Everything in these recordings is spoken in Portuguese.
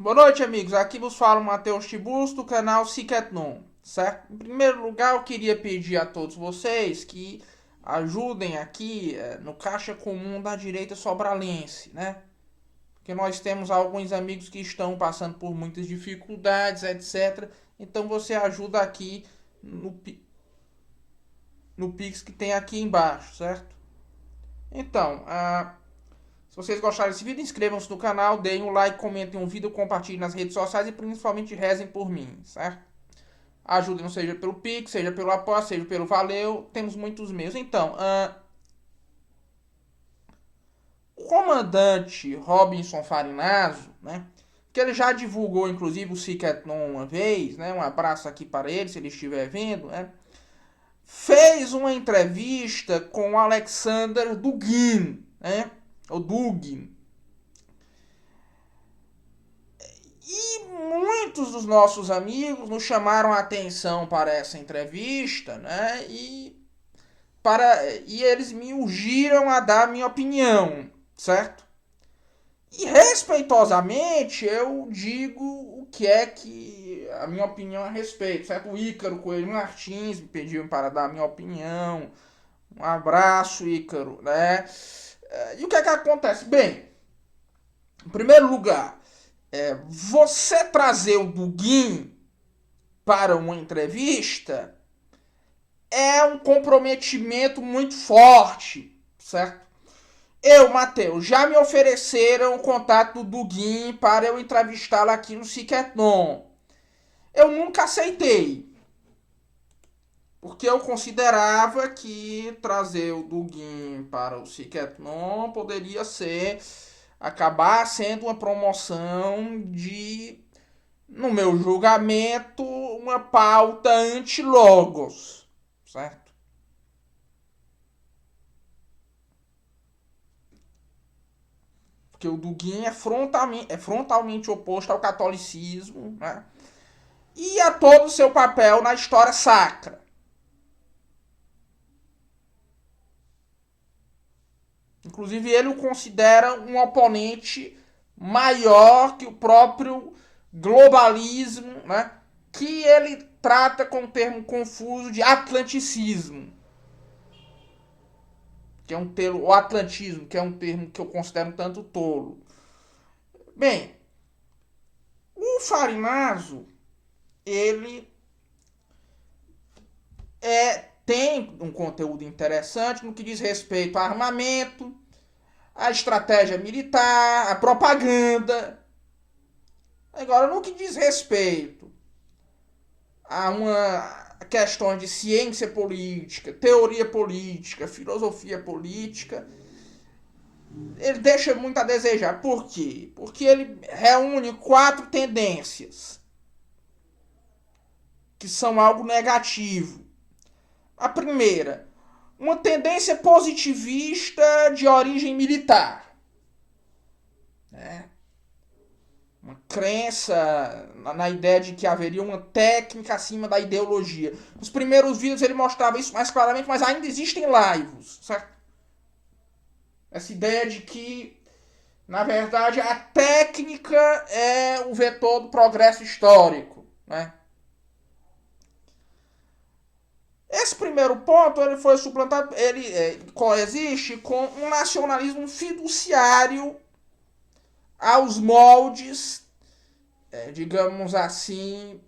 Boa noite, amigos. Aqui vos fala o Matheus Tibus do canal Cicatnon, certo? Em primeiro lugar, eu queria pedir a todos vocês que ajudem aqui no Caixa Comum da Direita Sobralense, né? Porque nós temos alguns amigos que estão passando por muitas dificuldades, etc. Então você ajuda aqui no, no Pix que tem aqui embaixo, certo? Então, se vocês gostaram desse vídeo, inscrevam-se no canal, deem um like, comentem um vídeo, compartilhem nas redes sociais e principalmente rezem por mim, certo? Ajudem, seja pelo Pix, seja pelo Apoia, seja pelo Valeu, temos muitos meios. Então, o comandante Robinson Farinazzo, né? Que ele já divulgou, inclusive, o Cicatnon uma vez, né? Um abraço aqui para ele, se ele estiver vendo, né? Fez uma entrevista com o Alexander Dugin, né? O Dugin. E muitos dos nossos amigos nos chamaram a atenção para essa entrevista, né? E eles me urgiram a dar a minha opinião, certo? E respeitosamente eu digo o que é que a minha opinião a respeito, certo? O Ícaro Coelho Martins me pediu para dar a minha opinião. Um abraço, Ícaro, né? E o que é que acontece? Bem, em primeiro lugar, você trazer o Dugin para uma entrevista é um comprometimento muito forte, certo? Eu, Matheus, já me ofereceram o contato do Dugin para eu entrevistá-lo aqui no Cicatnon. Eu nunca aceitei, porque eu considerava que trazer o Dugin para o Cicatnon poderia acabar sendo uma promoção de, no meu julgamento, uma pauta anti-logos, certo? Porque o Dugin é frontalmente oposto ao catolicismo, né? E a todo o seu papel na história sacra. Inclusive, ele o considera um oponente maior que o próprio globalismo, né? Que ele trata com o termo confuso de atlanticismo, que é um termo, o atlantismo, que é um termo que eu considero um tanto tolo. Bem, o Farinazzo, ele tem um conteúdo interessante no que diz respeito a armamento, a estratégia militar, a propaganda. Agora, no que diz respeito a uma questão de ciência política, teoria política, filosofia política, ele deixa muito a desejar. Por quê? Porque ele reúne 4 tendências que são algo negativo. A primeira, uma tendência positivista de origem militar, né? Uma crença na ideia de que haveria uma técnica acima da ideologia. Nos primeiros vídeos ele mostrava isso mais claramente, mas ainda existem laivos, certo? Essa ideia de que, na verdade, a técnica é o vetor do progresso histórico, né? Esse primeiro ponto ele foi suplantado, ele coexiste com um nacionalismo fiduciário aos moldes, digamos assim,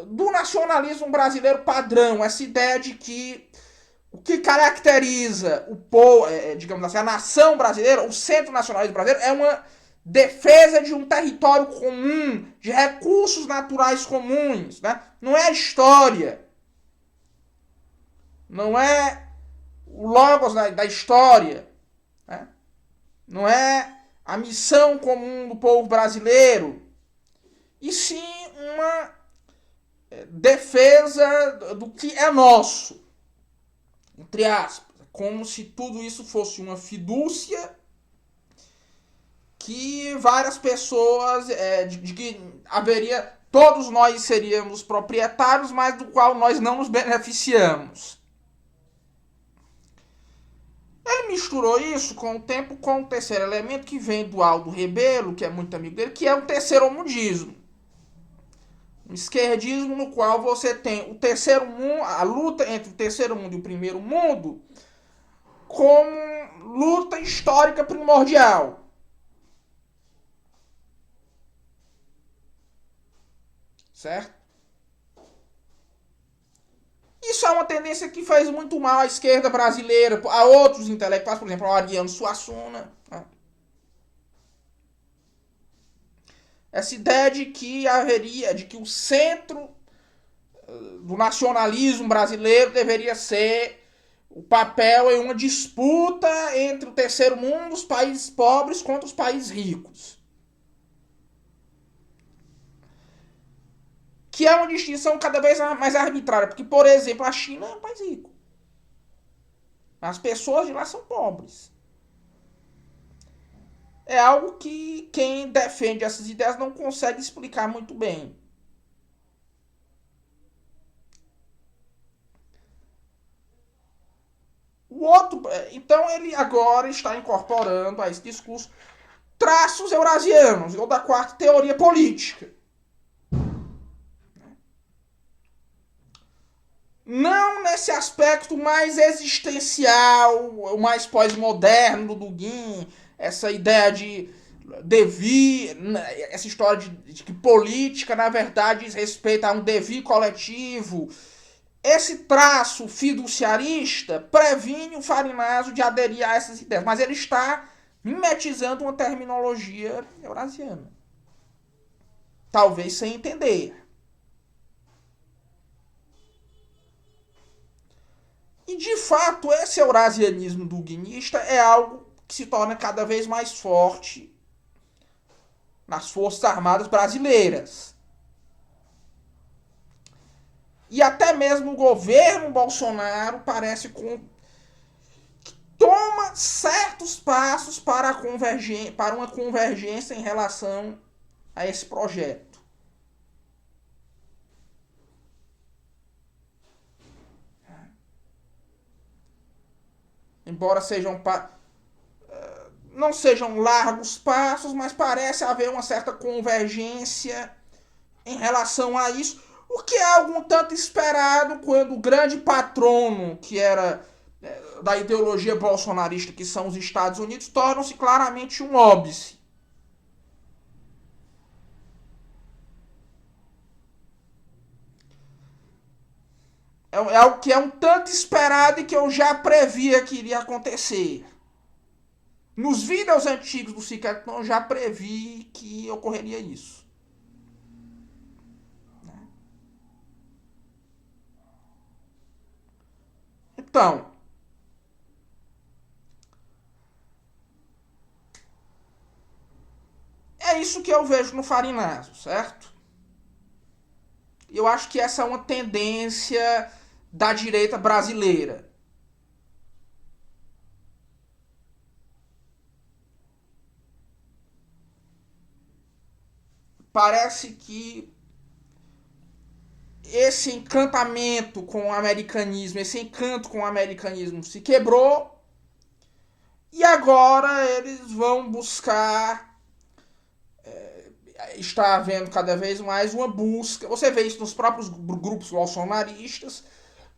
do nacionalismo brasileiro padrão. Essa ideia de que o que caracteriza o povo, digamos assim, a nação brasileira, o centro nacionalismo brasileiro, é uma defesa de um território comum, de recursos naturais comuns, né? Não é a história, não é o logos da história, né? Não é a missão comum do povo brasileiro, e sim uma defesa do que é nosso, entre aspas, como se tudo isso fosse uma fidúcia que várias pessoas, de que haveria, todos nós seríamos proprietários, mas do qual nós não nos beneficiamos. Ele misturou isso com o tempo com o terceiro elemento que vem do Aldo Rebelo, que é muito amigo dele, que é o terceiromundismo. Um esquerdismo no qual você tem o terceiro mundo, a luta entre o terceiro mundo e o primeiro mundo, como luta histórica primordial. Certo? Isso é uma tendência que faz muito mal à esquerda brasileira, a outros intelectuais, por exemplo, ao Ariano Suassuna. Né? Essa ideia de que o centro do nacionalismo brasileiro deveria ser o papel em uma disputa entre o terceiro mundo, os países pobres contra os países ricos. Que é uma distinção cada vez mais arbitrária, porque, por exemplo, a China é um país rico. As pessoas de lá são pobres. É algo que quem defende essas ideias não consegue explicar muito bem. O outro, então ele agora está incorporando a esse discurso traços eurasianos, ou da quarta teoria política. Não nesse aspecto mais existencial, mais pós-moderno do Dugin, essa ideia de devir, essa história de que política, na verdade, diz respeito a um devir coletivo. Esse traço fiduciarista previne o Farinaso de aderir a essas ideias, mas ele está mimetizando uma terminologia eurasiana. Talvez sem entender. E de fato, esse eurasianismo duguinista é algo que se torna cada vez mais forte nas Forças Armadas brasileiras. E até mesmo o governo Bolsonaro parece que toma certos passos para uma convergência em relação a esse projeto. Embora não sejam largos passos, mas parece haver uma certa convergência em relação a isso, o que é algo um tanto esperado quando o grande patrono, que era da ideologia bolsonarista, que são os Estados Unidos, tornam-se claramente um óbice. É algo que é um tanto esperado e que eu já previa que iria acontecer. Nos vídeos antigos do Cicatron eu já previ que ocorreria isso. Então, é isso que eu vejo no Farinaso, certo? Eu acho que essa é uma tendência da direita brasileira. Parece que esse encantamento com o americanismo, esse encanto com o americanismo se quebrou e agora eles vão buscar. Está havendo cada vez mais uma busca. Você vê isso nos próprios grupos bolsonaristas,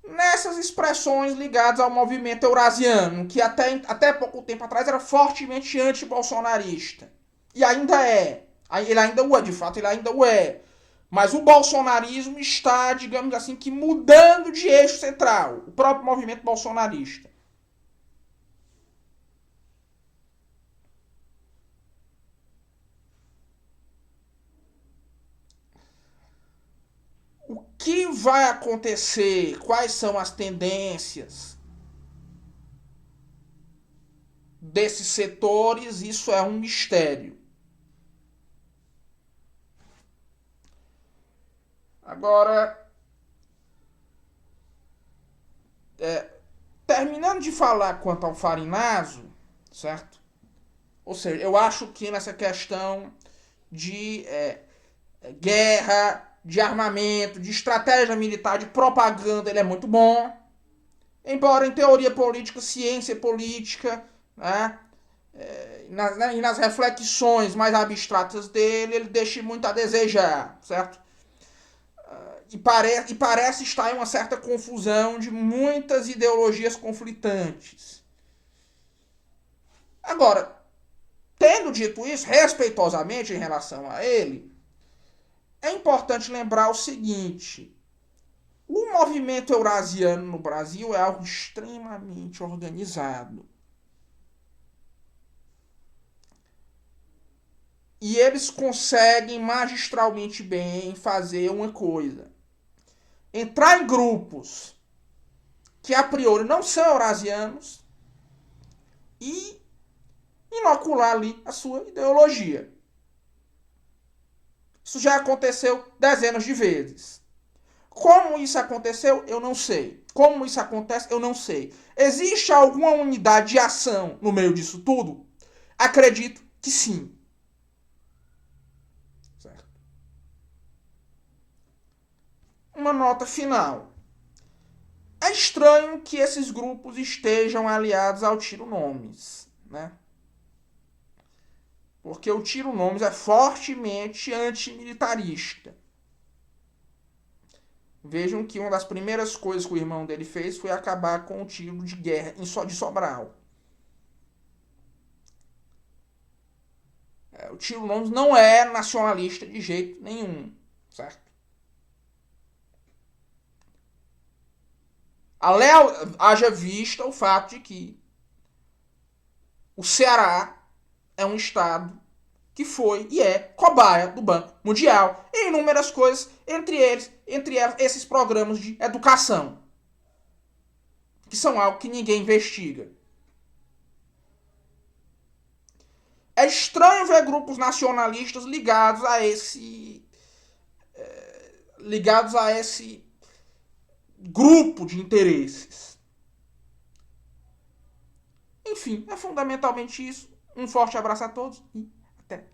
nessas expressões ligadas ao movimento eurasiano, que até pouco tempo atrás era fortemente anti-bolsonarista. E ainda é. Ele ainda o é, de fato, ele ainda o é. Mas o bolsonarismo está, digamos assim, que mudando de eixo central. O próprio movimento bolsonarista. O que vai acontecer? Quais são as tendências desses setores? Isso é um mistério. Agora, terminando de falar quanto ao Farinaso, certo? Ou seja, eu acho que nessa questão de guerra, de armamento, de estratégia militar, de propaganda, ele é muito bom. embora em teoria política, ciência política, né, e nas reflexões mais abstratas dele, ele deixa muito a desejar, certo? E parece estar em uma certa confusão de muitas ideologias conflitantes. Agora, tendo dito isso, respeitosamente em relação a ele, é importante lembrar o seguinte: o movimento eurasiano no Brasil é algo extremamente organizado. E eles conseguem magistralmente bem fazer uma coisa: entrar em grupos que a priori não são eurasianos e inocular ali a sua ideologia. Isso já aconteceu dezenas de vezes. Como isso aconteceu, eu não sei. Como isso acontece, eu não sei. Existe alguma unidade de ação no meio disso tudo? Acredito que sim. Certo? Uma nota final. É estranho que esses grupos estejam aliados ao Tiro Nomes, né? Porque o Tiro Nomes é fortemente antimilitarista. Vejam que uma das primeiras coisas que o irmão dele fez foi acabar com o tiro de guerra de Sobral. O Tiro Nomes não é nacionalista de jeito nenhum, certo? Haja vista o fato de que o Ceará é um estado que foi e é cobaia do Banco Mundial em inúmeras coisas, entre eles esses programas de educação, que são algo que ninguém investiga. É estranho ver grupos nacionalistas ligados a esse grupo de interesses. Enfim, é fundamentalmente isso. Um forte abraço a todos e até.